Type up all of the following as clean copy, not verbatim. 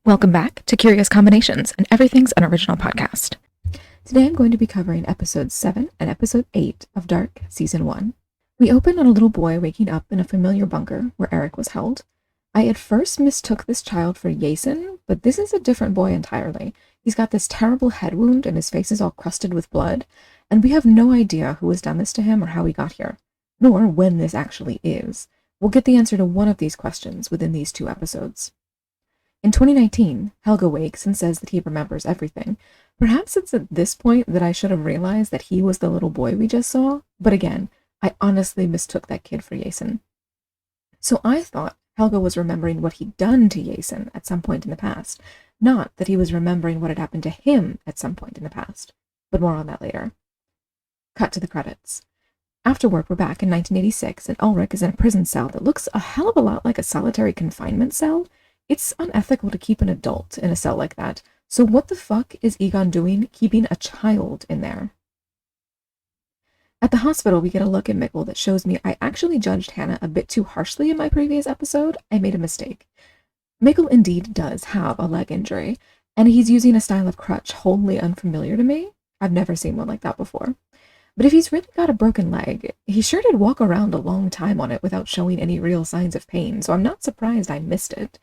Welcome back to Curious Combinations, and Everything's an Original podcast. Today I'm going to be covering episodes 7 and episode 8 of Dark Season 1. We open on a little boy waking up in a familiar bunker where Eric was held. I at first mistook this child for Jason, but this is a different boy entirely. He's got this terrible head wound and his face is all crusted with blood, and we have no idea who has done this to him or how he got here, nor when this actually is. We'll get the answer to one of these questions within these 2 episodes. In 2019, Helge wakes and says that he remembers everything. Perhaps it's at this point that I should have realized that he was the little boy we just saw, but again, I honestly mistook that kid for Jason. So I thought Helge was remembering what he'd done to Jason at some point in the past, not that he was remembering what had happened to him at some point in the past, but more on that later. Cut to the credits. Afterward, we're back in 1986, and Ulrich is in a prison cell that looks a hell of a lot like a solitary confinement cell. It's unethical to keep an adult in a cell like that, so what the fuck is Egon doing keeping a child in there? At the hospital, we get a look at Mikkel that shows me I actually judged Hannah a bit too harshly in my previous episode. I made a mistake. Mikkel indeed does have a leg injury, and he's using a style of crutch wholly unfamiliar to me. I've never seen one like that before. But if he's really got a broken leg, he sure did walk around a long time on it without showing any real signs of pain, so I'm not surprised I missed it.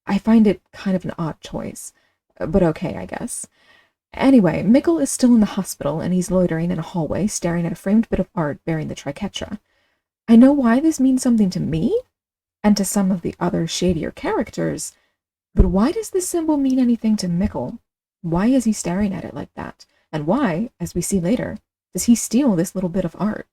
I find it kind of an odd choice, but okay, I guess. Anyway, Mikkel is still in the hospital, and he's loitering in a hallway, staring at a framed bit of art bearing the triquetra. I know why this means something to me, and to some of the other shadier characters, but why does this symbol mean anything to Mikkel? Why is he staring at it like that? And why, as we see later, does he steal this little bit of art?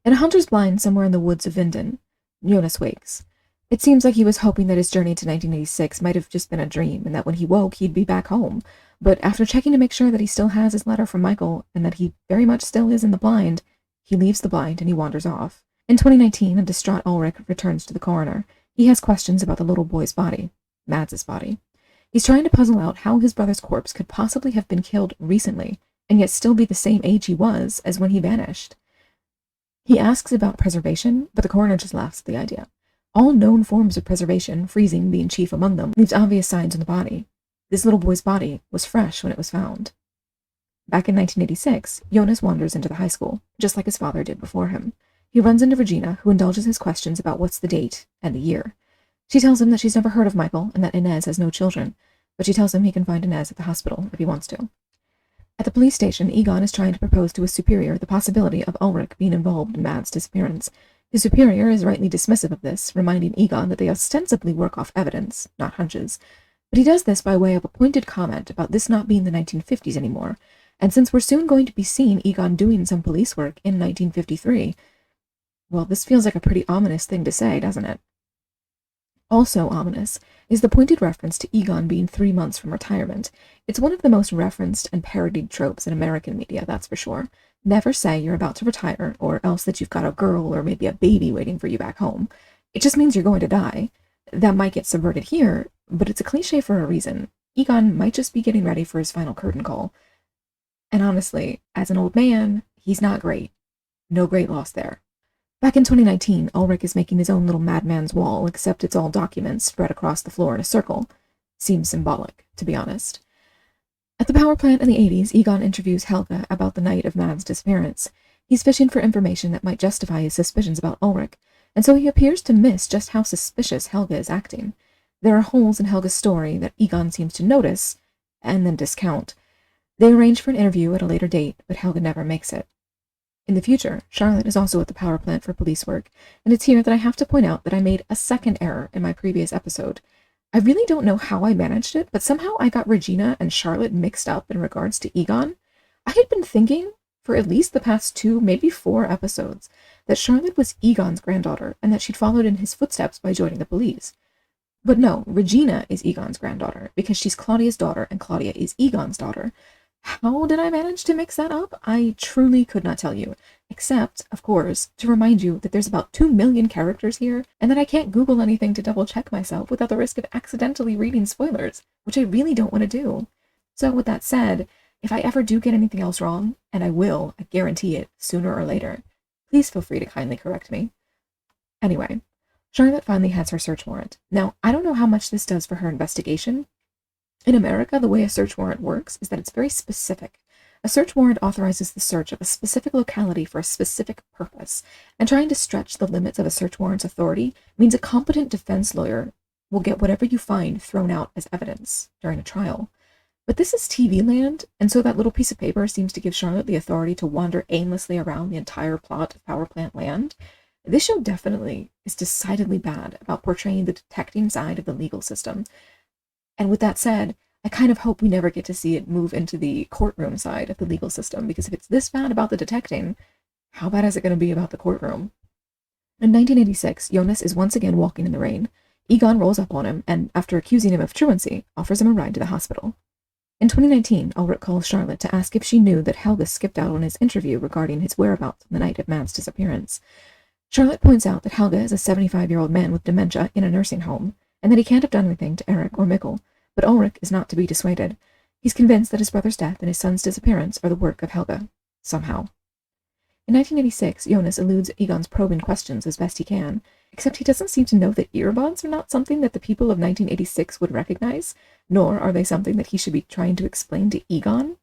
In a hunter's blind somewhere in the woods of Vinden, Jonas wakes. It seems like he was hoping that his journey to 1986 might have just been a dream, and that when he woke, he'd be back home. But after checking to make sure that he still has his letter from Michael, and that he very much still is in the blind, he leaves the blind and he wanders off. In 2019, a distraught Ulrich returns to the coroner. He has questions about the little boy's body, Mads' body. He's trying to puzzle out how his brother's corpse could possibly have been killed recently, and yet still be the same age he was as when he vanished. He asks about preservation, but the coroner just laughs at the idea. All known forms of preservation, freezing being chief among them, leaves obvious signs on the body. This little boy's body was fresh when it was found. Back in 1986, Jonas wanders into the high school, just like his father did before him. He runs into Regina, who indulges his questions about what's the date and the year. She tells him that she's never heard of Michael and that Inez has no children, but she tells him he can find Inez at the hospital if he wants to. At the police station, Egon is trying to propose to his superior the possibility of Ulrich being involved in Mads' disappearance. His superior is rightly dismissive of this, reminding Egon that they ostensibly work off evidence, not hunches. But he does this by way of a pointed comment about this not being the 1950s anymore, and since we're soon going to be seeing Egon doing some police work in 1953, well, this feels like a pretty ominous thing to say, doesn't it? Also ominous is the pointed reference to Egon being 3 months from retirement. It's one of the most referenced and parodied tropes in American media, that's for sure. Never say you're about to retire, or else that you've got a girl or maybe a baby waiting for you back home. It just means you're going to die. That might get subverted here, but it's a cliche for a reason. Egon might just be getting ready for his final curtain call. And honestly, as an old man, he's not great. No great loss there. Back in 2019, Ulrich is making his own little madman's wall, except it's all documents spread across the floor in a circle. Seems symbolic, to be honest. At the power plant in the 80s, Egon interviews Helge about the night of Mads' disappearance. He's fishing for information that might justify his suspicions about Ulrich, and so he appears to miss just how suspicious Helge is acting. There are holes in Helge's story that Egon seems to notice, and then discount. They arrange for an interview at a later date, but Helge never makes it. In the future, Charlotte is also at the power plant for police work, and it's here that I have to point out that I made a second error in my previous episode. I really don't know how I managed it, but somehow I got Regina and Charlotte mixed up in regards to Egon. I had been thinking, for at least the past 2, maybe 4 episodes, that Charlotte was Egon's granddaughter, and that she'd followed in his footsteps by joining the police. But no, Regina is Egon's granddaughter, because she's Claudia's daughter, and Claudia is Egon's daughter. How did I manage to mix that up? I truly could not tell you, except, of course, to remind you that there's about 2 million characters here, and that I can't Google anything to double-check myself without the risk of accidentally reading spoilers, which I really don't want to do. So with that said, if I ever do get anything else wrong, and I will, I guarantee it, sooner or later, please feel free to kindly correct me. Anyway, Charlotte finally has her search warrant. Now, I don't know how much this does for her investigation. In America, the way a search warrant works is that it's very specific. A search warrant authorizes the search of a specific locality for a specific purpose, and trying to stretch the limits of a search warrant's authority means a competent defense lawyer will get whatever you find thrown out as evidence during a trial. But this is TV land, and so that little piece of paper seems to give Charlotte the authority to wander aimlessly around the entire plot of power plant land. This show definitely is decidedly bad about portraying the detecting side of the legal system. And with that said, I kind of hope we never get to see it move into the courtroom side of the legal system, because if it's this bad about the detecting, how bad is it going to be about the courtroom? In 1986, Jonas is once again walking in the rain. Egon rolls up on him and, after accusing him of truancy, offers him a ride to the hospital. In 2019, Ulrich calls Charlotte to ask if she knew that Helge skipped out on his interview regarding his whereabouts on the night of Matt's disappearance. Charlotte points out that Helge is a 75-year-old man with dementia in a nursing home, and that he can't have done anything to Eric or Mikkel, but Ulrich is not to be dissuaded. He's convinced that his brother's death and his son's disappearance are the work of Helge, somehow. In 1986, Jonas eludes Egon's probing questions as best he can, except he doesn't seem to know that earbuds are not something that the people of 1986 would recognize, nor are they something that he should be trying to explain to Egon.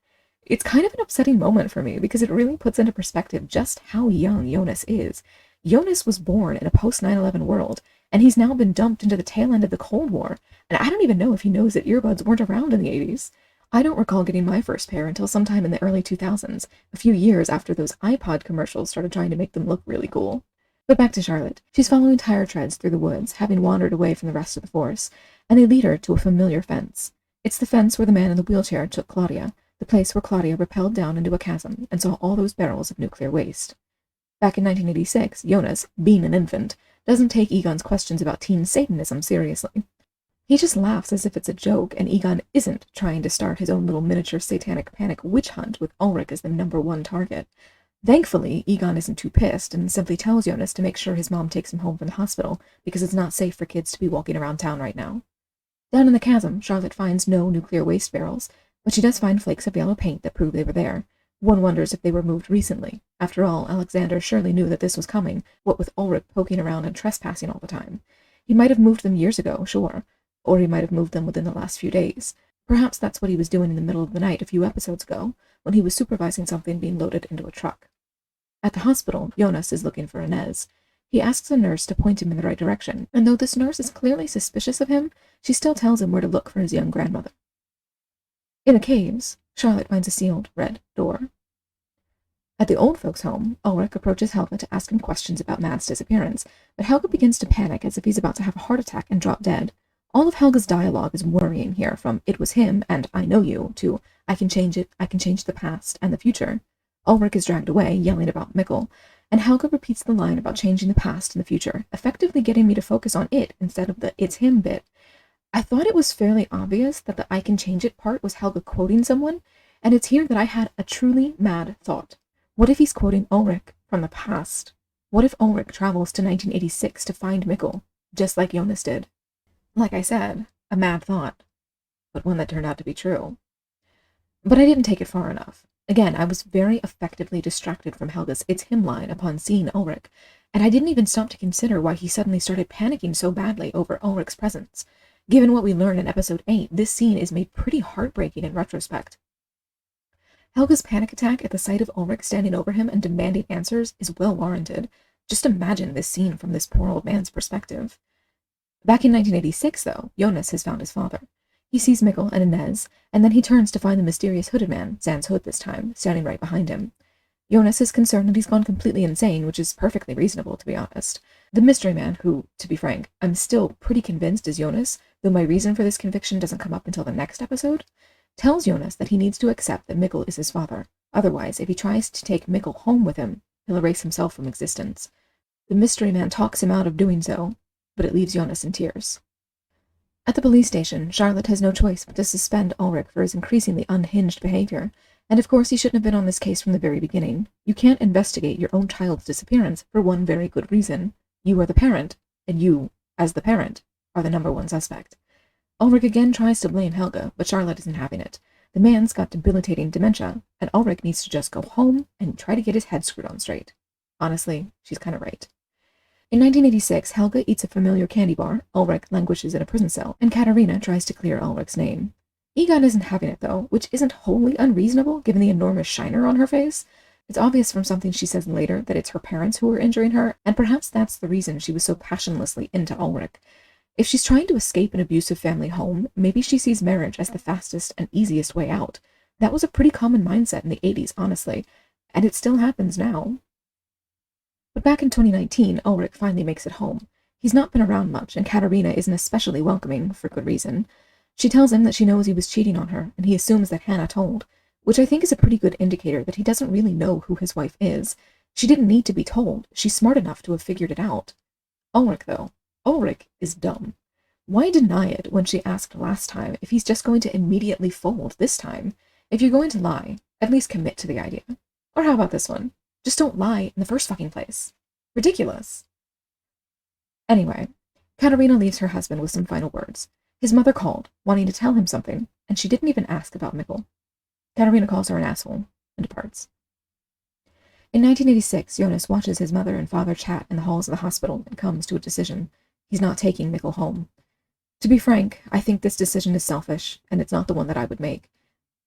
It's kind of an upsetting moment for me, because it really puts into perspective just how young Jonas is. Jonas was born in a post-9/11 world, and he's now been dumped into the tail end of the Cold War, and I don't even know if he knows that earbuds weren't around in the 80s. I don't recall getting my first pair until sometime in the early 2000s, a few years after those iPod commercials started trying to make them look really cool. But back to Charlotte. She's following tire treads through the woods, having wandered away from the rest of the force, and they lead her to a familiar fence. It's the fence where the man in the wheelchair took Claudia, the place where Claudia rappelled down into a chasm and saw all those barrels of nuclear waste. Back in 1986, Jonas, being an infant, doesn't take Egon's questions about teen Satanism seriously. He just laughs as if it's a joke, and Egon isn't trying to start his own little miniature satanic panic witch hunt with Ulrich as the #1 target. Thankfully, Egon isn't too pissed and simply tells Jonas to make sure his mom takes him home from the hospital, because it's not safe for kids to be walking around town right now. Down in the chasm, Charlotte finds no nuclear waste barrels, but she does find flakes of yellow paint that prove they were there. One wonders if they were moved recently. After all, Alexander surely knew that this was coming, what with Ulrich poking around and trespassing all the time. He might have moved them years ago, sure, or he might have moved them within the last few days. Perhaps that's what he was doing in the middle of the night a few episodes ago, when he was supervising something being loaded into a truck. At the hospital, Jonas is looking for Inez. He asks a nurse to point him in the right direction, and though this nurse is clearly suspicious of him, she still tells him where to look for his young grandmother. In the caves, Charlotte finds a sealed red door. At the old folks' home, Ulrich approaches Helge to ask him questions about Matt's disappearance, but Helge begins to panic as if he's about to have a heart attack and drop dead. All of Helge's dialogue is worrying here, from "it was him" and "I know you" to "I can change it, I can change the past and the future." Ulrich is dragged away, yelling about Mikkel, and Helge repeats the line about changing the past and the future, effectively getting me to focus on it instead of the "it's him" bit. I thought it was fairly obvious that the "I can change it" part was Helge quoting someone, and it's here that I had a truly mad thought. What if he's quoting Ulrich from the past? What if Ulrich travels to 1986 to find Mikkel, just like Jonas did? Like I said, a mad thought, but one that turned out to be true. But I didn't take it far enough. Again, I was very effectively distracted from Helge's "it's him" line upon seeing Ulrich, and I didn't even stop to consider why he suddenly started panicking so badly over Ulrich's presence. Given what we learned in episode 8, this scene is made pretty heartbreaking in retrospect. Helge's panic attack at the sight of Ulrich standing over him and demanding answers is well warranted. Just imagine this scene from this poor old man's perspective. Back in 1986, though, Jonas has found his father. He sees Mikkel and Inez, and then he turns to find the mysterious hooded man, Sans Hood this time, standing right behind him. Jonas is concerned that he's gone completely insane, which is perfectly reasonable, to be honest. The mystery man, who, to be frank, I'm still pretty convinced is Jonas, though my reason for this conviction doesn't come up until the next episode, tells Jonas that he needs to accept that Mikkel is his father. Otherwise, if he tries to take Mikkel home with him, he'll erase himself from existence. The mystery man talks him out of doing so, but it leaves Jonas in tears. At the police station, Charlotte has no choice but to suspend Ulrich for his increasingly unhinged behavior, and of course he shouldn't have been on this case from the very beginning. You can't investigate your own child's disappearance for one very good reason. You are the parent, and you, as the parent, are the #1 suspect. Ulrich again tries to blame Helge, but Charlotte isn't having it. The man's got debilitating dementia, and Ulrich needs to just go home and try to get his head screwed on straight. Honestly, she's kind of right. In 1986, Helga eats a familiar candy bar, Ulrich languishes in a prison cell, and Katerina tries to clear Ulrich's name. Egon isn't having it, though, which isn't wholly unreasonable given the enormous shiner on her face. It's obvious from something she says later that it's her parents who were injuring her, and perhaps that's the reason she was so passionlessly into Ulrich. If she's trying to escape an abusive family home, maybe she sees marriage as the fastest and easiest way out. That was a pretty common mindset in the 80s, honestly, and it still happens now. But back in 2019, Ulrich finally makes it home. He's not been around much, and Katerina isn't especially welcoming, for good reason. She tells him that she knows he was cheating on her, and he assumes that Hannah told, which I think is a pretty good indicator that he doesn't really know who his wife is. She didn't need to be told. She's smart enough to have figured it out. Ulrich, though. Ulrich is dumb. Why deny it when she asked last time if he's just going to immediately fold this time? If you're going to lie, at least commit to the idea. Or how about this one? Just don't lie in the first fucking place. Ridiculous. Anyway, Katerina leaves her husband with some final words. His mother called, wanting to tell him something, and she didn't even ask about Mikkel. Katerina calls her an asshole and departs. In 1986, Jonas watches his mother and father chat in the halls of the hospital and comes to a decision. He's not taking Mikkel home. To be frank, I think this decision is selfish, and it's not the one that I would make.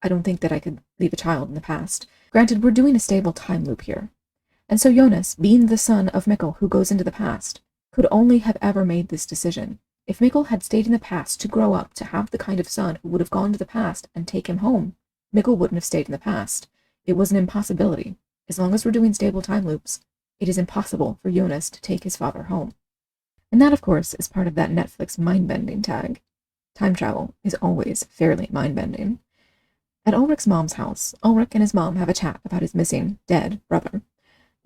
I don't think that I could leave a child in the past. Granted, we're doing a stable time loop here. And so Jonas, being the son of Mikkel who goes into the past, could only have ever made this decision. If Mikkel had stayed in the past to grow up to have the kind of son who would have gone to the past and take him home, Mikkel wouldn't have stayed in the past. It was an impossibility. As long as we're doing stable time loops, it is impossible for Jonas to take his father home. And that, of course, is part of that Netflix mind-bending tag. Time travel is always fairly mind-bending. At Ulrich's mom's house, Ulrich and his mom have a chat about his missing, dead brother.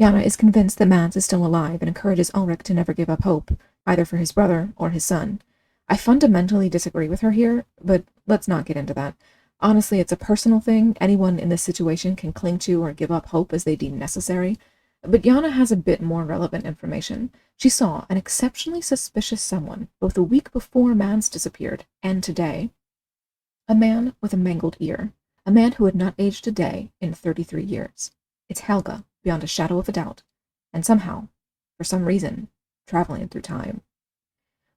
Jana is convinced that Mads is still alive and encourages Ulrich to never give up hope, either for his brother or his son. I fundamentally disagree with her here, but let's not get into that. Honestly, it's a personal thing. Anyone in this situation can cling to or give up hope as they deem necessary. But Jana has a bit more relevant information. She saw an exceptionally suspicious someone, both a week before Mads disappeared and today. A man with a mangled ear. A man who had not aged a day in 33 years. It's Helga, beyond a shadow of a doubt. And somehow, for some reason, traveling through time.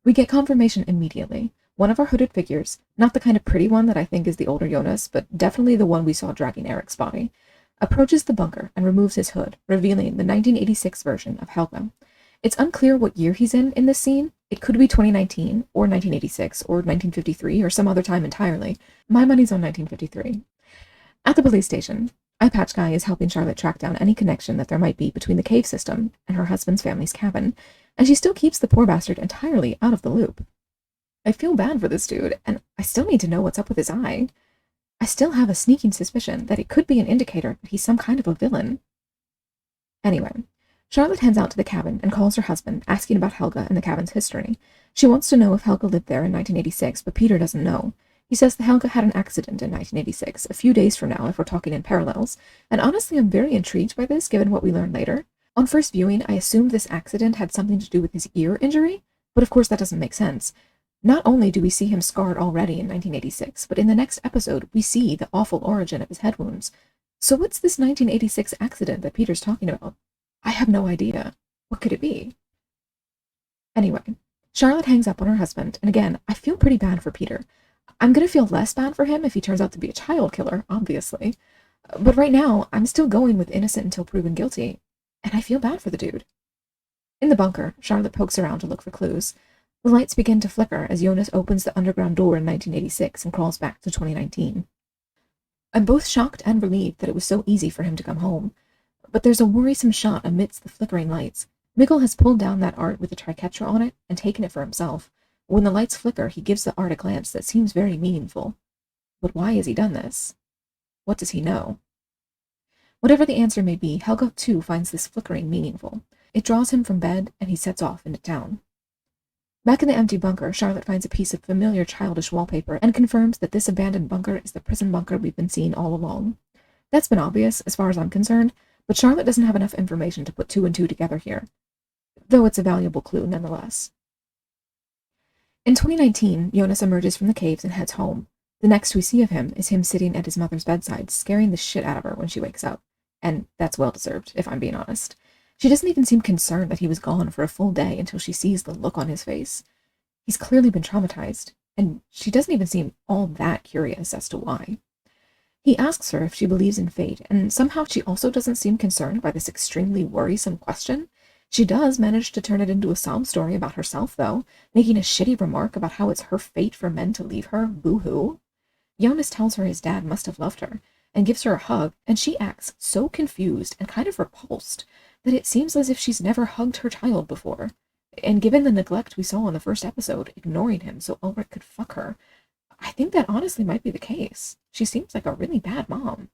We get confirmation immediately. One of our hooded figures, not the kind of pretty one that I think is the older Jonas, but definitely the one we saw dragging Eric's body, approaches the bunker and removes his hood, revealing the 1986 version of Helga. It's unclear what year he's in this scene. It could be 2019, or 1986, or 1953, or some other time entirely. My money's on 1953. At the police station, Eye Patch Guy is helping Charlotte track down any connection that there might be between the cave system and her husband's family's cabin, and she still keeps the poor bastard entirely out of the loop. I feel bad for this dude, and I still need to know what's up with his eye. I still have a sneaking suspicion that it could be an indicator that he's some kind of a villain. Anyway, Charlotte heads out to the cabin and calls her husband, asking about Helga and the cabin's history. She wants to know if Helga lived there in 1986, but Peter doesn't know. He says that Helga had an accident in 1986, a few days from now if we're talking in parallels, and honestly I'm very intrigued by this given what we learn later. On first viewing, I assumed this accident had something to do with his ear injury, but of course that doesn't make sense. Not only do we see him scarred already in 1986, but in the next episode we see the awful origin of his head wounds. So what's this 1986 accident that Peter's talking about? I have no idea. What could it be? Anyway, Charlotte hangs up on her husband, and again, I feel pretty bad for Peter. I'm gonna feel less bad for him if he turns out to be a child killer, obviously. But right now, I'm still going with innocent until proven guilty, and I feel bad for the dude. In the bunker, Charlotte pokes around to look for clues. The lights begin to flicker as Jonas opens the underground door in 1986 and crawls back to 2019. I'm both shocked and relieved that it was so easy for him to come home. But there's a worrisome shot amidst the flickering lights. Mikkel has pulled down that art with the triquetra on it and taken it for himself. When the lights flicker, he gives the art a glance that seems very meaningful. But why has he done this? What does he know? Whatever the answer may be, Helga too finds this flickering meaningful. It draws him from bed, and he sets off into town. Back in the empty bunker, Charlotte finds a piece of familiar childish wallpaper and confirms that this abandoned bunker is the prison bunker we've been seeing all along. That's been obvious, as far as I'm concerned, but Charlotte doesn't have enough information to put two and two together here, though it's a valuable clue nonetheless. In 2019, Jonas emerges from the caves and heads home. The next we see of him is him sitting at his mother's bedside, scaring the shit out of her when she wakes up. And that's well-deserved, if I'm being honest. She doesn't even seem concerned that he was gone for a full day until she sees the look on his face. He's clearly been traumatized, and she doesn't even seem all that curious as to why. He asks her if she believes in fate, and somehow she also doesn't seem concerned by this extremely worrisome question. She does manage to turn it into a sob story about herself, though, making a shitty remark about how it's her fate for men to leave her. Boo-hoo. Jonas tells her his dad must have loved her, and gives her a hug, and she acts so confused and kind of repulsed that it seems as if she's never hugged her child before. And given the neglect we saw in the first episode, ignoring him so Ulrich could fuck her, I think that honestly might be the case. She seems like a really bad mom.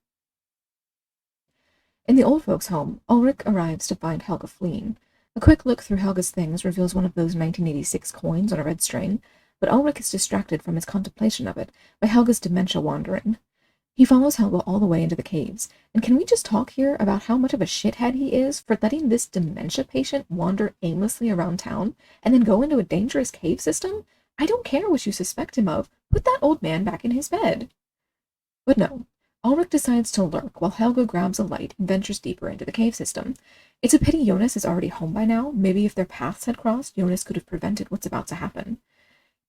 In the old folks' home, Ulrich arrives to find Helga fleeing. A quick look through Helga's things reveals one of those 1986 coins on a red string, but Ulrich is distracted from his contemplation of it by Helga's dementia wandering. He follows Helga all the way into the caves, and can we just talk here about how much of a shithead he is for letting this dementia patient wander aimlessly around town and then go into a dangerous cave system? I don't care what you suspect him of. Put that old man back in his bed. But no, Ulrich decides to lurk while Helga grabs a light and ventures deeper into the cave system. It's a pity Jonas is already home by now. Maybe if their paths had crossed, Jonas could have prevented what's about to happen.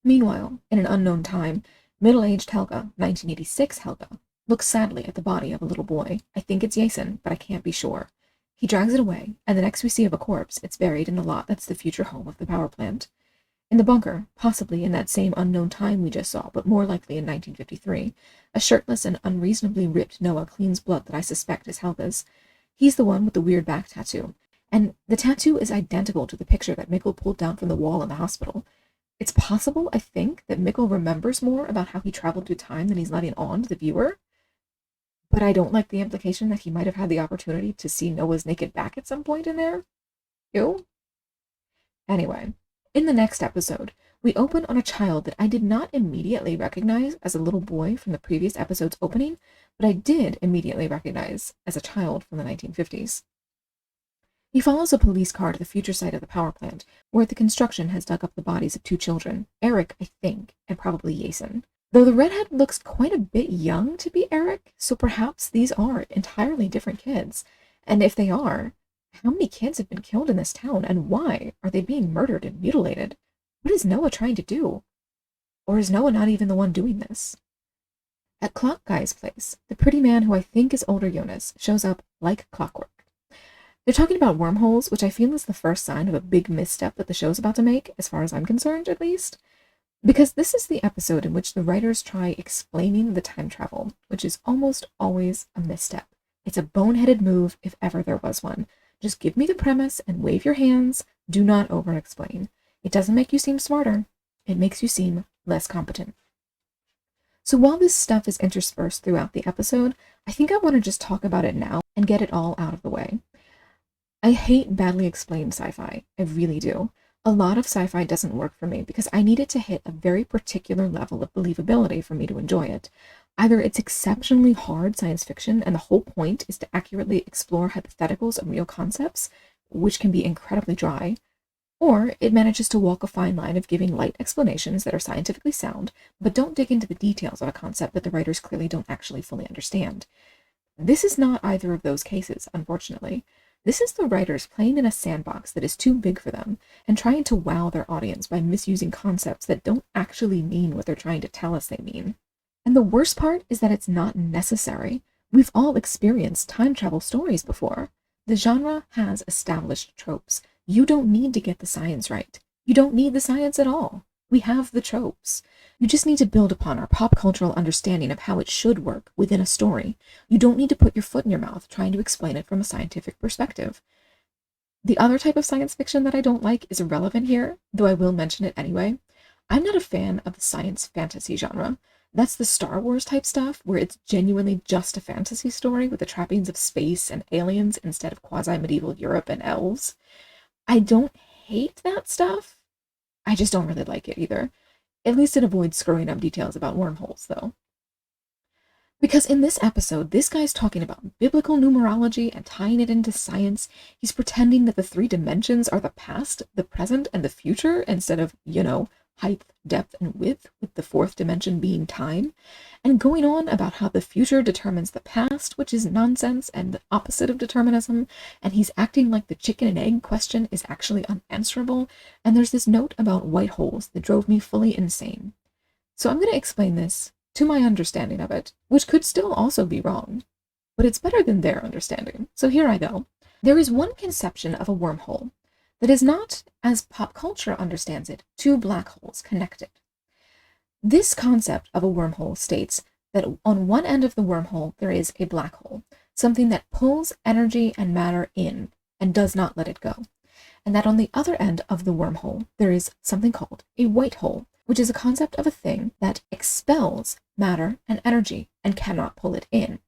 Meanwhile, in an unknown time, middle-aged Helga, 1986 Helga, looks sadly at the body of a little boy. I think it's Jason, but I can't be sure. He drags it away, and the next we see of a corpse, it's buried in a lot that's the future home of the power plant. In the bunker, possibly in that same unknown time we just saw, but more likely in 1953, a shirtless and unreasonably ripped Noah cleans blood that I suspect is Helga's. He's the one with the weird back tattoo, and the tattoo is identical to the picture that Mikkel pulled down from the wall in the hospital. It's possible, I think, that Mikkel remembers more about how he traveled through time than he's letting on to the viewer, but I don't like the implication that he might have had the opportunity to see Noah's naked back at some point in there. Ew. Anyway, in the next episode, we open on a child that I did not immediately recognize as a little boy from the previous episode's opening, but I did immediately recognize as a child from the 1950s. He follows a police car to the future site of the power plant, where the construction has dug up the bodies of two children, Eric, I think, and probably Jason. Though the redhead looks quite a bit young to be Eric, so perhaps these are entirely different kids. And if they are, how many kids have been killed in this town, and why are they being murdered and mutilated? What is Noah trying to do? Or is Noah not even the one doing this? At Clock Guy's place, the pretty man who I think is older Jonas shows up like clockwork. They're talking about wormholes, which I feel is the first sign of a big misstep that the show's about to make, as far as I'm concerned, at least. Because this is the episode in which the writers try explaining the time travel, which is almost always a misstep. It's a boneheaded move if ever there was one. Just give me the premise and wave your hands. Do not over-explain. It doesn't make you seem smarter. It makes you seem less competent. So while this stuff is interspersed throughout the episode, I think I want to just talk about it now and get it all out of the way. I hate badly explained sci-fi. I really do. A lot of sci-fi doesn't work for me because I need it to hit a very particular level of believability for me to enjoy it. Either it's exceptionally hard science fiction and the whole point is to accurately explore hypotheticals of real concepts, which can be incredibly dry, or it manages to walk a fine line of giving light explanations that are scientifically sound, but don't dig into the details of a concept that the writers clearly don't actually fully understand. This is not either of those cases, unfortunately. This is the writers playing in a sandbox that is too big for them and trying to wow their audience by misusing concepts that don't actually mean what they're trying to tell us they mean. And the worst part is that it's not necessary. We've all experienced time travel stories before. The genre has established tropes. You don't need to get the science right. You don't need the science at all. We have the tropes. You just need to build upon our pop cultural understanding of how it should work within a story. You don't need to put your foot in your mouth trying to explain it from a scientific perspective. The other type of science fiction that I don't like is irrelevant here, though I will mention it anyway. I'm not a fan of the science fantasy genre. That's the Star Wars type stuff, where it's genuinely just a fantasy story with the trappings of space and aliens instead of quasi-medieval Europe and elves. I don't hate that stuff. I just don't really like it either. At least it avoids screwing up details about wormholes, though. Because in this episode, this guy's talking about biblical numerology and tying it into science. He's pretending that the three dimensions are the past, the present, and the future, instead of, height, depth, and width, with the fourth dimension being time, and going on about how the future determines the past, which is nonsense and the opposite of determinism, and he's acting like the chicken and egg question is actually unanswerable, and there's this note about white holes that drove me fully insane. So I'm going to explain this to my understanding of it, which could still also be wrong, but it's better than their understanding. So here I go. There is one conception of a wormhole that is not, as pop culture understands it, two black holes connected. This concept of a wormhole states that on one end of the wormhole there is a black hole, something that pulls energy and matter in and does not let it go, and that on the other end of the wormhole there is something called a white hole, which is a concept of a thing that expels matter and energy and cannot pull it in.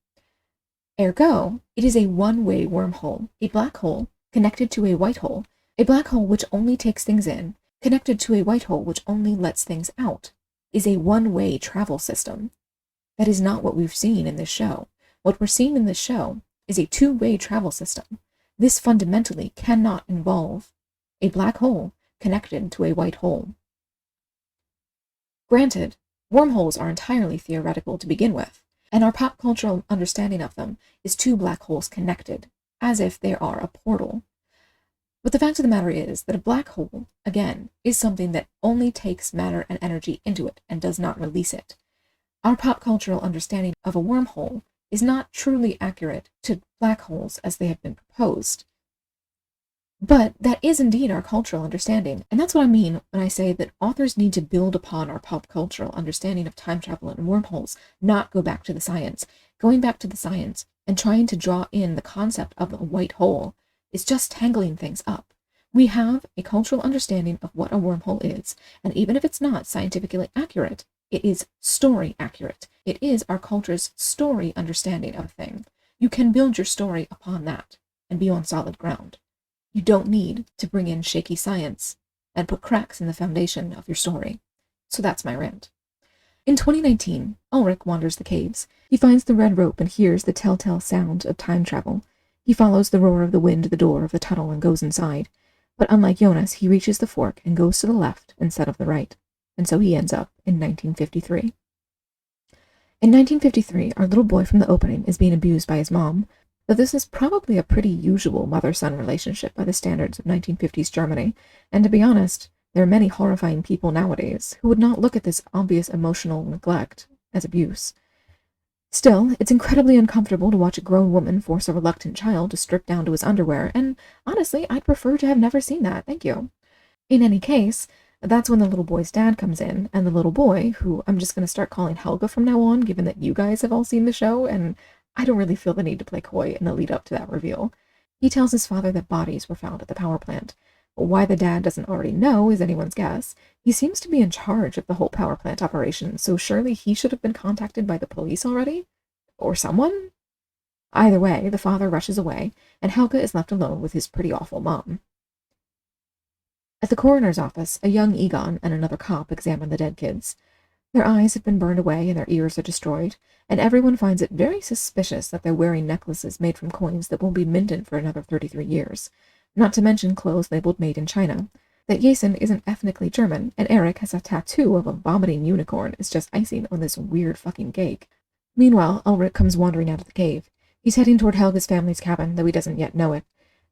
Ergo, it is a one-way wormhole, a black hole connected to a white hole, a black hole which only takes things in, connected to a white hole which only lets things out, is a one-way travel system. That is not what we've seen in this show. What we're seeing in this show is a two-way travel system. This fundamentally cannot involve a black hole connected to a white hole. Granted, wormholes are entirely theoretical to begin with, and our pop cultural understanding of them is two black holes connected, as if they are a portal. But the fact of the matter is that a black hole, again, is something that only takes matter and energy into it and does not release it. Our pop cultural understanding of a wormhole is not truly accurate to black holes as they have been proposed. But that is indeed our cultural understanding, and that's what I mean when I say that authors need to build upon our pop cultural understanding of time travel and wormholes, not go back to the science. Going back to the science and trying to draw in the concept of a white hole is just tangling things up. We have a cultural understanding of what a wormhole is, and even if it's not scientifically accurate, it is story accurate. It is our culture's story understanding of a thing. You can build your story upon that and be on solid ground. You don't need to bring in shaky science and put cracks in the foundation of your story. So that's my rant. In 2019, Ulrich wanders the caves. He finds the red rope and hears the telltale sound of time travel. He follows the roar of the wind to the door of the tunnel and goes inside. But unlike Jonas, he reaches the fork and goes to the left instead of the right. And so he ends up in 1953. In 1953, our little boy from the opening is being abused by his mom, though this is probably a pretty usual mother-son relationship by the standards of 1950s Germany, and to be honest, there are many horrifying people nowadays who would not look at this obvious emotional neglect as abuse. Still, it's incredibly uncomfortable to watch a grown woman force a reluctant child to strip down to his underwear, and honestly, I'd prefer to have never seen that, thank you. In any case, that's when the little boy's dad comes in, and the little boy, who I'm just going to start calling Helga from now on, given that you guys have all seen the show, and I don't really feel the need to play coy in the lead up to that reveal. He tells his father that bodies were found at the power plant. Why the dad doesn't already know is anyone's guess. He seems to be in charge of the whole power plant operation, so surely he should have been contacted by the police already? Or someone? Either way, the father rushes away, and Helga is left alone with his pretty awful mom. At the coroner's office, a young Egon and another cop examine the dead kids. Their eyes have been burned away and their ears are destroyed, and everyone finds it very suspicious that they're wearing necklaces made from coins that won't be minted for another 33 years. Not to mention clothes labeled made in China. That Jason isn't ethnically German, and Eric has a tattoo of a vomiting unicorn is just icing on this weird fucking cake. Meanwhile, Ulrich comes wandering out of the cave. He's heading toward Helga's family's cabin, though he doesn't yet know it.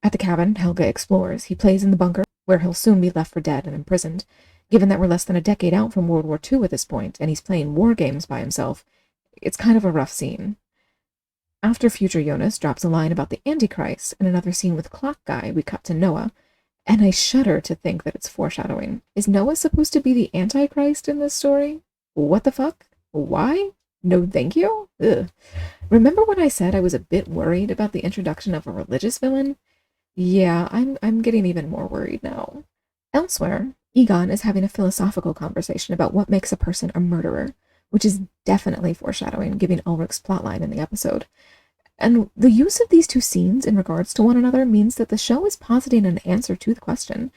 At the cabin, Helga explores. He plays in the bunker, where he'll soon be left for dead and imprisoned. Given that we're less than a decade out from World War II at this point, and he's playing war games by himself, it's kind of a rough scene. After future Jonas drops a line about the Antichrist and another scene with Clock Guy, we cut to Noah, and I shudder to think that it's foreshadowing. Is Noah supposed to be the Antichrist in this story? What the fuck? Why? No thank you? Ugh. Remember when I said I was a bit worried about the introduction of a religious villain? Yeah, I'm getting even more worried now. Elsewhere, Egon is having a philosophical conversation about what makes a person a murderer, which is definitely foreshadowing, giving Ulrich's plotline in the episode. And the use of these two scenes in regards to one another means that the show is positing an answer to the question.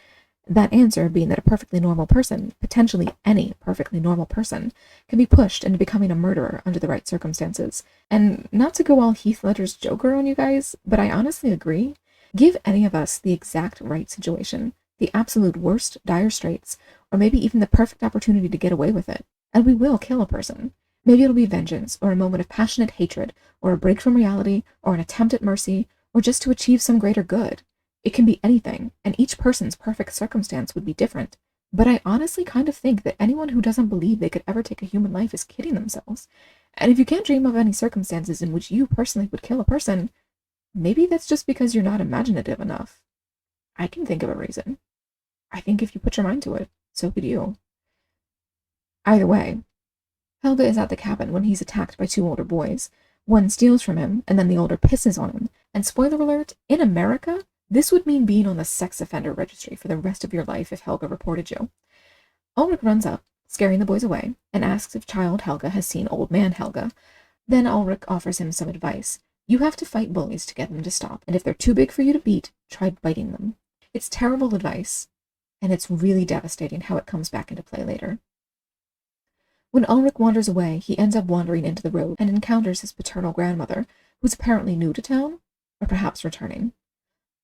That answer being that a perfectly normal person, potentially any perfectly normal person, can be pushed into becoming a murderer under the right circumstances. And not to go all Heath Ledger's Joker on you guys, but I honestly agree. Give any of us the exact right situation, the absolute worst dire straits, or maybe even the perfect opportunity to get away with it. And we will kill a person. Maybe it'll be vengeance, or a moment of passionate hatred, or a break from reality, or an attempt at mercy, or just to achieve some greater good. It can be anything, and each person's perfect circumstance would be different. But I honestly kind of think that anyone who doesn't believe they could ever take a human life is kidding themselves. And if you can't dream of any circumstances in which you personally would kill a person, maybe that's just because you're not imaginative enough. I can think of a reason. I think if you put your mind to it, so could you. Either way, Helga is at the cabin when he's attacked by two older boys. One steals from him, and then the older pisses on him. And spoiler alert, in America, this would mean being on the sex offender registry for the rest of your life if Helga reported you. Ulrich runs up, scaring the boys away, and asks if child Helga has seen old man Helga. Then Ulrich offers him some advice. You have to fight bullies to get them to stop, and if they're too big for you to beat, try biting them. It's terrible advice, and it's really devastating how it comes back into play later. When Ulrich wanders away, he ends up wandering into the road and encounters his paternal grandmother, who's apparently new to town, or perhaps returning.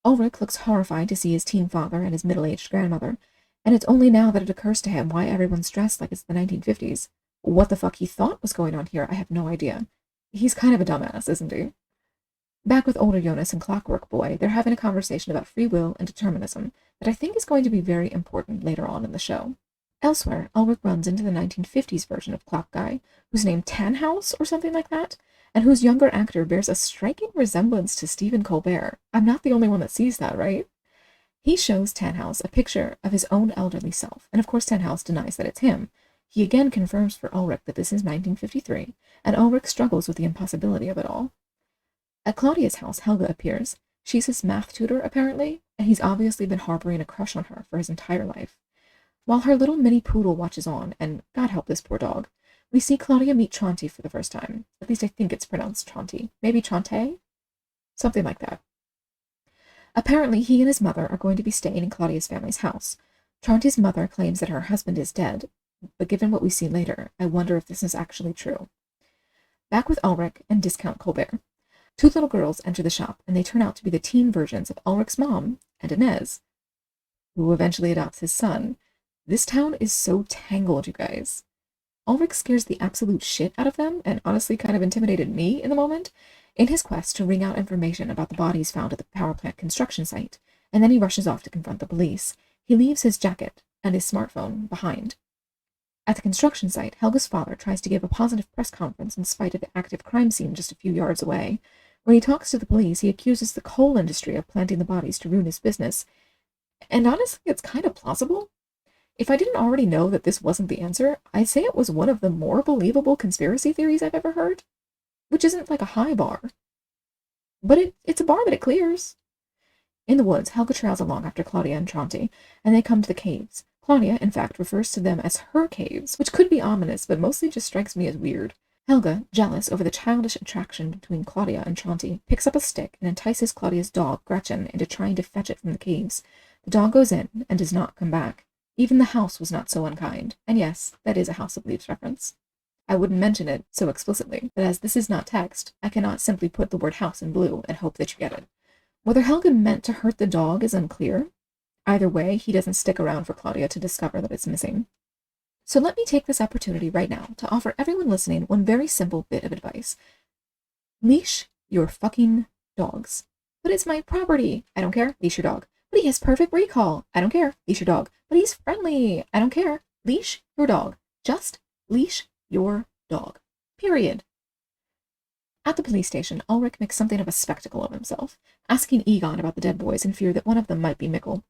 Ulrich looks horrified to see his teen father and his middle-aged grandmother, and it's only now that it occurs to him why everyone's dressed like it's the 1950s. What the fuck he thought was going on here, I have no idea. He's kind of a dumbass, isn't he? Back with older Jonas and Clockwork Boy, they're having a conversation about free will and determinism that I think is going to be very important later on in the show. Elsewhere, Ulrich runs into the 1950s version of Clock Guy, who's named Tannhaus or something like that, and whose younger actor bears a striking resemblance to Stephen Colbert. I'm not the only one that sees that, right? He shows Tannhaus a picture of his own elderly self, and of course Tannhaus denies that it's him. He again confirms for Ulrich that this is 1953, and Ulrich struggles with the impossibility of it all. At Claudia's house, Helga appears. She's his math tutor, apparently, and he's obviously been harboring a crush on her for his entire life. While her little mini poodle watches on, and God help this poor dog, we see Claudia meet Tronte for the first time. At least I think it's pronounced Tronte. Maybe Tronte? Something like that. Apparently, he and his mother are going to be staying in Claudia's family's house. Tronte's mother claims that her husband is dead, but given what we see later, I wonder if this is actually true. Back with Ulrich and Discount Colbert. Two little girls enter the shop, and they turn out to be the teen versions of Ulrich's mom and Inez, who eventually adopts his son. This town is so tangled, you guys. Ulrich scares the absolute shit out of them, and honestly kind of intimidated me in the moment, in his quest to wring out information about the bodies found at the power plant construction site, and then he rushes off to confront the police. He leaves his jacket and his smartphone behind. At the construction site, Helga's father tries to give a positive press conference in spite of the active crime scene just a few yards away. When he talks to the police, he accuses the coal industry of planting the bodies to ruin his business. And honestly, it's kind of plausible. If I didn't already know that this wasn't the answer, I'd say it was one of the more believable conspiracy theories I've ever heard. Which isn't like a high bar. But it's a bar that it clears. In the woods, Helga trails along after Claudia and Tronte, and they come to the caves. Claudia, in fact, refers to them as her caves, which could be ominous, but mostly just strikes me as weird. Helga, jealous over the childish attraction between Claudia and Tronte, picks up a stick and entices Claudia's dog, Gretchen, into trying to fetch it from the caves. The dog goes in and does not come back. Even the house was not so unkind. And yes, that is a House of Leaves reference. I wouldn't mention it so explicitly, but as this is not text, I cannot simply put the word house in blue and hope that you get it. Whether Helga meant to hurt the dog is unclear. Either way, he doesn't stick around for Claudia to discover that it's missing. So let me take this opportunity right now to offer everyone listening one very simple bit of advice. Leash your fucking dogs. But it's my property. I don't care. Leash your dog. But he has perfect recall. I don't care. Leash your dog. But he's friendly. I don't care. Leash your dog. Just leash your dog. Period. At the police station, Ulrich makes something of a spectacle of himself, asking Egon about the dead boys in fear that one of them might be Mikkel.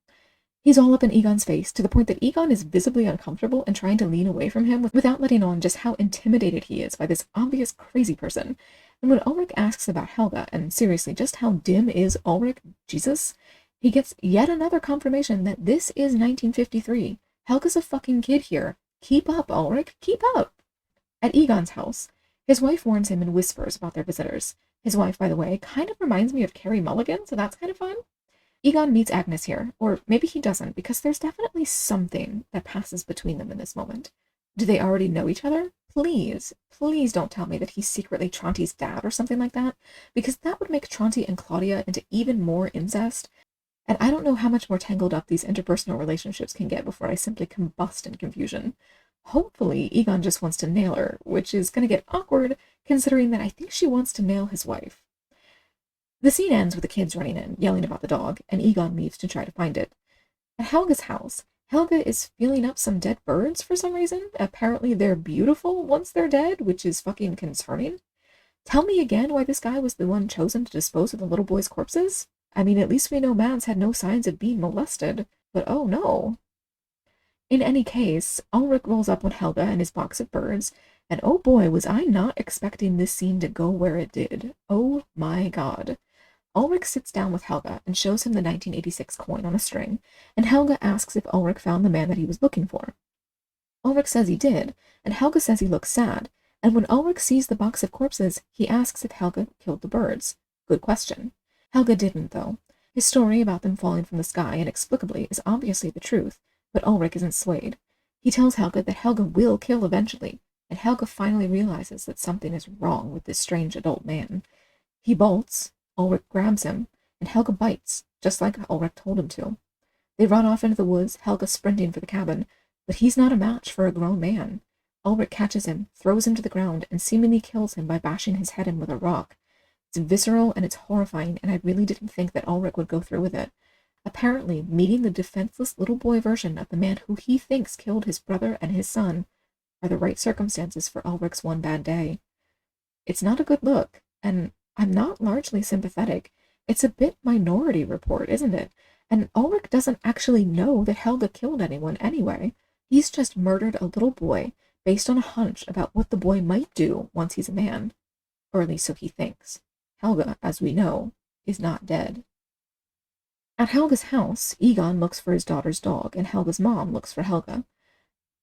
He's all up in Egon's face, to the point that Egon is visibly uncomfortable and trying to lean away from him without letting on just how intimidated he is by this obvious crazy person. And when Ulrich asks about Helga, and seriously, just how dim is Ulrich, Jesus, he gets yet another confirmation that this is 1953. Helga's a fucking kid here. Keep up, Ulrich, keep up. At Egon's house, his wife warns him in whispers about their visitors. His wife, by the way, kind of reminds me of Carrie Mulligan, so that's kind of fun. Egon meets Agnes here, or maybe he doesn't, because there's definitely something that passes between them in this moment. Do they already know each other? Please, please don't tell me that he's secretly Tronte's dad or something like that, because that would make Tronte and Claudia into even more incest, And I don't know how much more tangled up these interpersonal relationships can get before I simply combust in confusion. Hopefully, Egon just wants to nail her, which is going to get awkward considering that I think she wants to nail his wife. The scene ends with the kids running in, yelling about the dog, and Egon leaves to try to find it. At Helga's house, Helga is feeling up some dead birds for some reason. Apparently they're beautiful once they're dead, which is fucking concerning. Tell me again why this guy was the one chosen to dispose of the little boys' corpses? I mean, at least we know Mads had no signs of being molested, but oh no. In any case, Ulrich rolls up on Helga and his box of birds, and oh boy, was I not expecting this scene to go where it did. Oh my god. Ulrich sits down with Helga and shows him the 1986 coin on a string, and Helga asks if Ulrich found the man that he was looking for. Ulrich says he did, and Helga says he looks sad, and when Ulrich sees the box of corpses, he asks if Helga killed the birds. Good question. Helga didn't, though. His story about them falling from the sky inexplicably is obviously the truth, but Ulrich isn't swayed. He tells Helga that Helga will kill eventually, and Helga finally realizes that something is wrong with this strange adult man. He bolts, Ulrich grabs him, and Helga bites, just like Ulrich told him to. They run off into the woods, Helga sprinting for the cabin, but he's not a match for a grown man. Ulrich catches him, throws him to the ground, and seemingly kills him by bashing his head in with a rock. It's visceral and it's horrifying, and I really didn't think that Ulrich would go through with it. Apparently, meeting the defenseless little boy version of the man who he thinks killed his brother and his son are the right circumstances for Ulrich's one bad day. It's not a good look, and I'm not largely sympathetic. It's a bit Minority Report, isn't it? And Ulrich doesn't actually know that Helga killed anyone anyway. He's just murdered a little boy based on a hunch about what the boy might do once he's a man. Or at least so he thinks. Helga, as we know, is not dead. At Helga's house, Egon looks for his daughter's dog, and Helga's mom looks for Helga.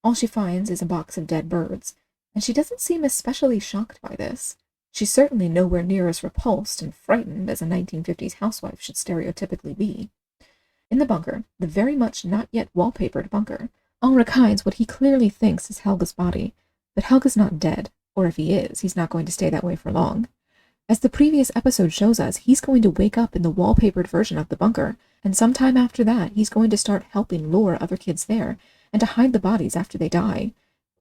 All she finds is a box of dead birds, and she doesn't seem especially shocked by this. She's certainly nowhere near as repulsed and frightened as a 1950s housewife should stereotypically be. In the bunker, the very much not yet wallpapered bunker, Ulrich hides what he clearly thinks is Helga's body, but Helga's not dead, or if he is, he's not going to stay that way for long. As the previous episode shows us, he's going to wake up in the wallpapered version of the bunker, and sometime after that, he's going to start helping lure other kids there, and to hide the bodies after they die.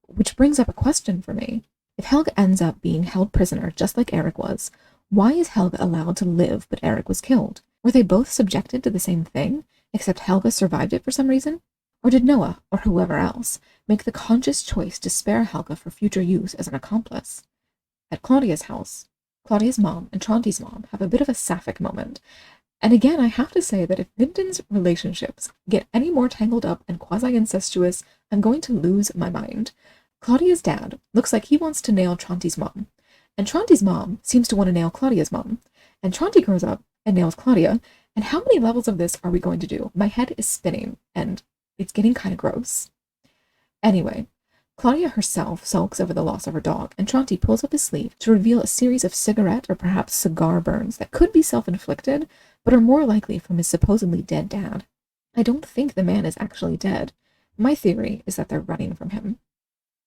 Which brings up a question for me. If Helga ends up being held prisoner just like Eric was, why is Helga allowed to live but Eric was killed? Were they both subjected to the same thing, except Helga survived it for some reason? Or did Noah, or whoever else, make the conscious choice to spare Helga for future use as an accomplice? At Claudia's house, Claudia's mom and Tronti's mom have a bit of a sapphic moment. And again, I have to say that if Vinton's relationships get any more tangled up and quasi-incestuous, I'm going to lose my mind. Claudia's dad looks like he wants to nail Tronti's mom, and Tronti's mom seems to want to nail Claudia's mom, and Tronti grows up and nails Claudia, and how many levels of this are we going to do? My head is spinning, and it's getting kind of gross. Anyway, Claudia herself sulks over the loss of her dog, and Tronti pulls up his sleeve to reveal a series of cigarette or perhaps cigar burns that could be self-inflicted, but are more likely from his supposedly dead dad. I don't think the man is actually dead. My theory is that they're running from him.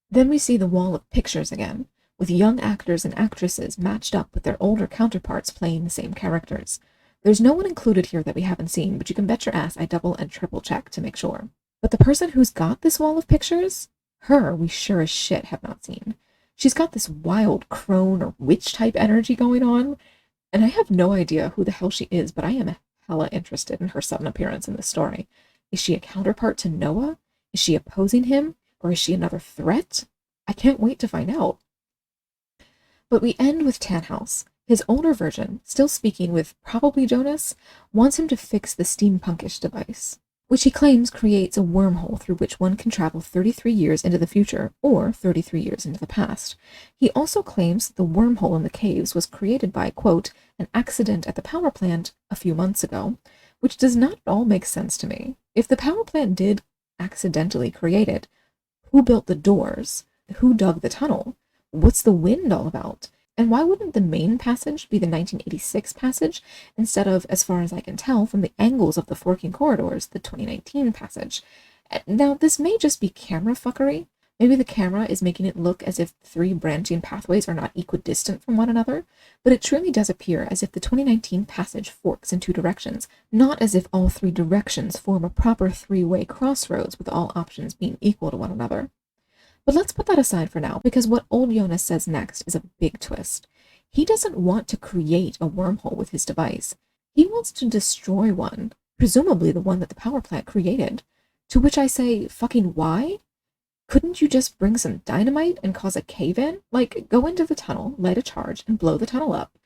Then we see the wall of pictures again, with young actors and actresses matched up with their older counterparts playing the same characters. There's no one included here that we haven't seen, but you can bet your ass I double and triple check to make sure. But the person who's got this wall of pictures, her we sure as shit have not seen. She's got this wild crone or witch type energy going on, and I have no idea who the hell she is, but I am hella interested in her sudden appearance in this story. Is she a counterpart to Noah? Is she opposing him? Or is she another threat? I can't wait to find out. But we end with Tannhaus. His older version, still speaking with probably Jonas, wants him to fix the steampunkish device, which he claims creates a wormhole through which one can travel 33 years into the future, or 33 years into the past. He also claims that the wormhole in the caves was created by, quote, an accident at the power plant a few months ago, which does not at all make sense to me. If the power plant did accidentally create it, who built the doors? Who dug the tunnel? What's the wind all about? And why wouldn't the main passage be the 1986 passage instead of, as far as I can tell from the angles of the forking corridors, the 2019 passage? Now, this may just be camera fuckery, Maybe the camera is making it look as if the three branching pathways are not equidistant from one another, but it truly does appear as if the 2019 passage forks in two directions, not as if all three directions form a proper three-way crossroads with all options being equal to one another. But let's put that aside for now, because what old Jonas says next is a big twist. He doesn't want to create a wormhole with his device. He wants to destroy one, presumably the one that the power plant created. To which I say, fucking why? Couldn't you just bring some dynamite and cause a cave-in? Like, go into the tunnel, light a charge, and blow the tunnel up.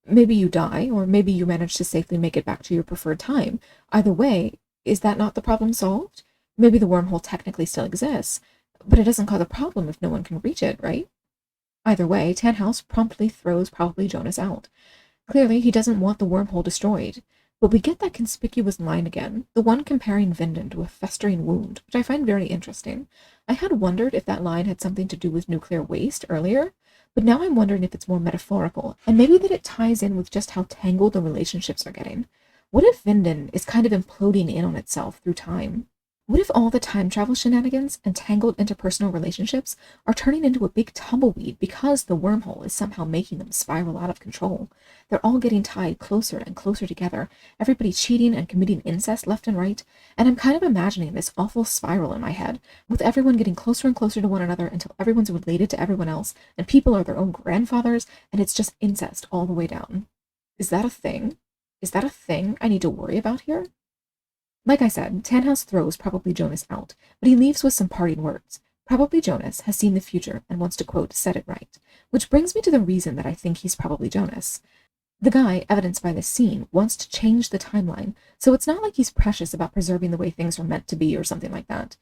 Maybe you die, or maybe you manage to safely make it back to your preferred time. Either way, is that not the problem solved? Maybe the wormhole technically still exists, but it doesn't cause a problem if no one can reach it, right? Either way, Tannhaus promptly throws probably Jonas out. Clearly, he doesn't want the wormhole destroyed. But we get that conspicuous line again, the one comparing Vinden to a festering wound, which I find very interesting. I had wondered if that line had something to do with nuclear waste earlier, but now I'm wondering if it's more metaphorical, and maybe that it ties in with just how tangled the relationships are getting. What if Vinden is kind of imploding in on itself through time? What if all the time travel shenanigans and tangled interpersonal relationships are turning into a big tumbleweed because the wormhole is somehow making them spiral out of control? They're all getting tied closer and closer together, everybody cheating and committing incest left and right, and I'm kind of imagining this awful spiral in my head, with everyone getting closer and closer to one another until everyone's related to everyone else, and people are their own grandfathers, and it's just incest all the way down. Is that a thing? Is that a thing I need to worry about here? Like I said, Tannhaus throws probably Jonas out, but he leaves with some parting words. Probably Jonas has seen the future and wants to, quote, set it right, which brings me to the reason that I think he's probably Jonas. The guy, evidenced by this scene, wants to change the timeline, so it's not like he's precious about preserving the way things are meant to be or something like that.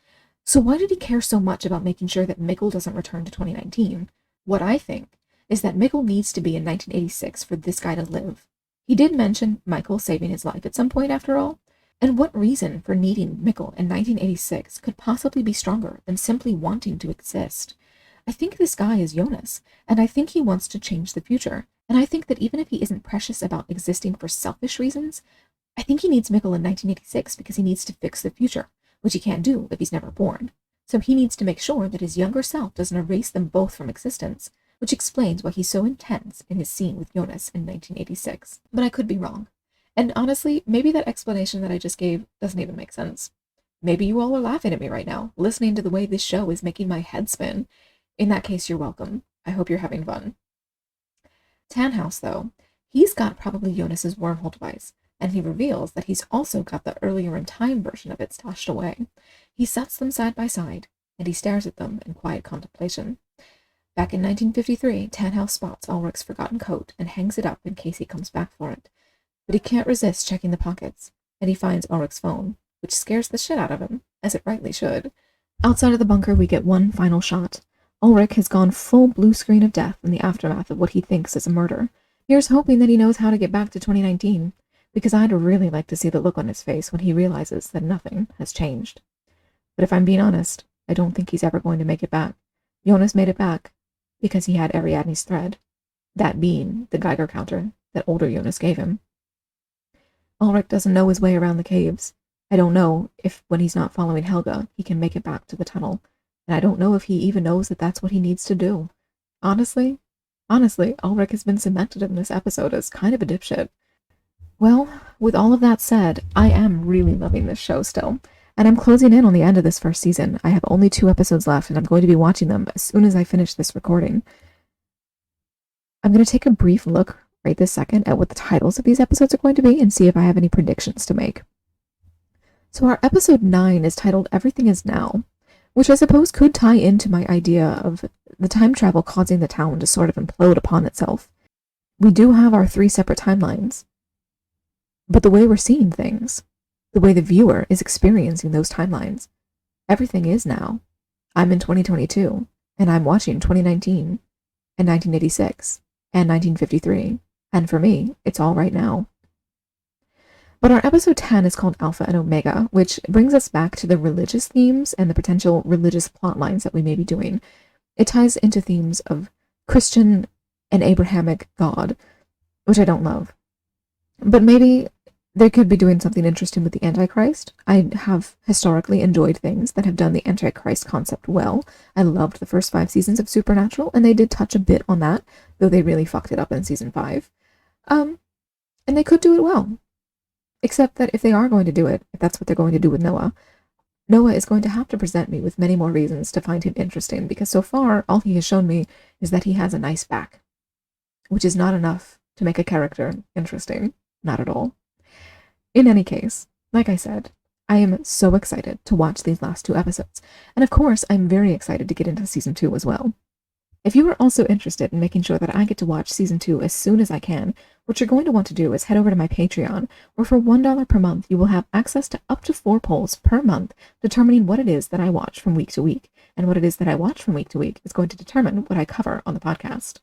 So why did he care so much about making sure that Mikkel doesn't return to 2019? What I think is that Mikkel needs to be in 1986 for this guy to live. He did mention Michael saving his life at some point, after all. And what reason for needing Mikkel in 1986 could possibly be stronger than simply wanting to exist? I think this guy is Jonas, and I think he wants to change the future. And I think that even if he isn't precious about existing for selfish reasons, I think he needs Mikkel in 1986 because he needs to fix the future, which he can't do if he's never born. So he needs to make sure that his younger self doesn't erase them both from existence, which explains why he's so intense in his scene with Jonas in 1986. But I could be wrong. And honestly, maybe that explanation that I just gave doesn't even make sense. Maybe you all are laughing at me right now, listening to the way this show is making my head spin. In that case, you're welcome. I hope you're having fun. Tannhaus, though, he's got probably Jonas's wormhole device, and he reveals that he's also got the earlier in time version of it stashed away. He sets them side by side, and he stares at them in quiet contemplation. Back in 1953, Tannhaus spots Ulrich's forgotten coat and hangs it up in case he comes back for it. But he can't resist checking the pockets, and he finds Ulrich's phone, which scares the shit out of him, as it rightly should. Outside of the bunker, we get one final shot. Ulrich has gone full blue screen of death in the aftermath of what he thinks is a murder. Here's hoping that he knows how to get back to 2019, because I'd really like to see the look on his face when he realizes that nothing has changed. But if I'm being honest, I don't think he's ever going to make it back. Jonas made it back because he had Ariadne's thread, that being the Geiger counter that older Jonas gave him. Ulrich doesn't know his way around the caves. I don't know if, when he's not following Helga, he can make it back to the tunnel. And I don't know if he even knows that that's what he needs to do. Honestly, Ulrich has been cemented in this episode as kind of a dipshit. Well, with all of that said, I am really loving this show still. And I'm closing in on the end of this first season. I have only 2 episodes left, and I'm going to be watching them as soon as I finish this recording. I'm going to take a brief look right this second at what the titles of these episodes are going to be and see if I have any predictions to make. So our episode 9 is titled Everything Is Now, which I suppose could tie into my idea of the time travel causing the town to sort of implode upon itself. We do have our 3 separate timelines, but the way we're seeing things, the way the viewer is experiencing those timelines, everything is now. I'm in 2022, and I'm watching 2019, and 1986, and 1953. And for me, it's all right now. But our episode 10 is called Alpha and Omega, which brings us back to the religious themes and the potential religious plot lines that we may be doing. It ties into themes of Christian and Abrahamic God, which I don't love. But maybe They could be doing something interesting with the Antichrist. I have historically enjoyed things that have done the Antichrist concept well. I loved the first 5 seasons of Supernatural, and they did touch a bit on that, though they really fucked it up in season 5. And they could do it well. Except that if they are going to do it, if that's what they're going to do with Noah, Noah is going to have to present me with many more reasons to find him interesting, because so far, all he has shown me is that he has a nice back, which is not enough to make a character interesting. Not at all. In any case, like I said, I am so excited to watch these last 2 episodes, and of course, I'm very excited to get into season 2 as well. If you are also interested in making sure that I get to watch season 2 as soon as I can, what you're going to want to do is head over to my Patreon, where for $1 per month, you will have access to up to 4 polls per month determining what it is that I watch from week to week, and what it is that I watch from week to week is going to determine what I cover on the podcast.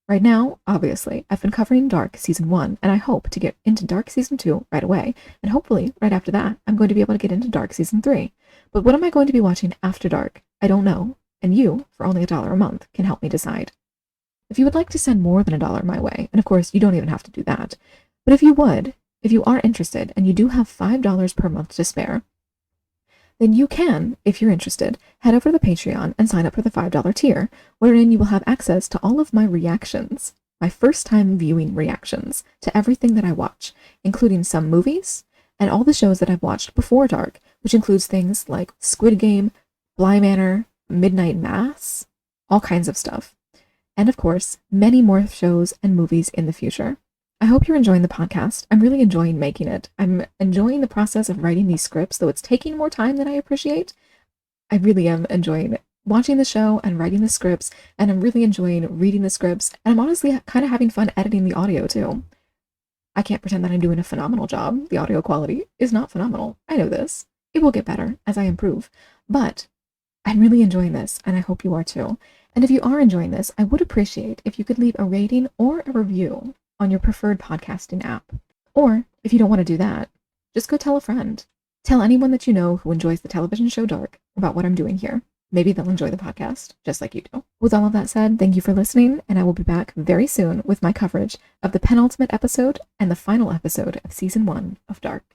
Right now, obviously, I've been covering Dark Season 1, and I hope to get into Dark Season 2 right away, and hopefully, right after that, I'm going to be able to get into Dark Season 3. But what am I going to be watching after Dark? I don't know, and you, for only $1 a month, can help me decide. If you would like to send more than $1 my way, and of course, you don't even have to do that, but if you are interested, and you do have $5 per month to spare, then you can, if you're interested, head over to the Patreon and sign up for the $5 tier, wherein you will have access to all of my reactions, my first-time viewing reactions to everything that I watch, including some movies, and all the shows that I've watched before Dark, which includes things like Squid Game, Bly Manor, Midnight Mass, all kinds of stuff. And of course, many more shows and movies in the future. I hope you're enjoying the podcast. I'm really enjoying making it. I'm enjoying the process of writing these scripts, though it's taking more time than I appreciate. I really am enjoying watching the show and writing the scripts, and I'm really enjoying reading the scripts, and I'm honestly kind of having fun editing the audio too. I can't pretend that I'm doing a phenomenal job. The audio quality is not phenomenal. I know this. It will get better as I improve, but I'm really enjoying this, and I hope you are too. And if you are enjoying this, I would appreciate if you could leave a rating or a review on your preferred podcasting app. Or, if you don't want to do that, just go tell a friend. Tell anyone that you know who enjoys the television show Dark about what I'm doing here. Maybe they'll enjoy the podcast, just like you do. With all of that said, thank you for listening, and I will be back very soon with my coverage of the penultimate episode and the final episode of Season 1 of Dark.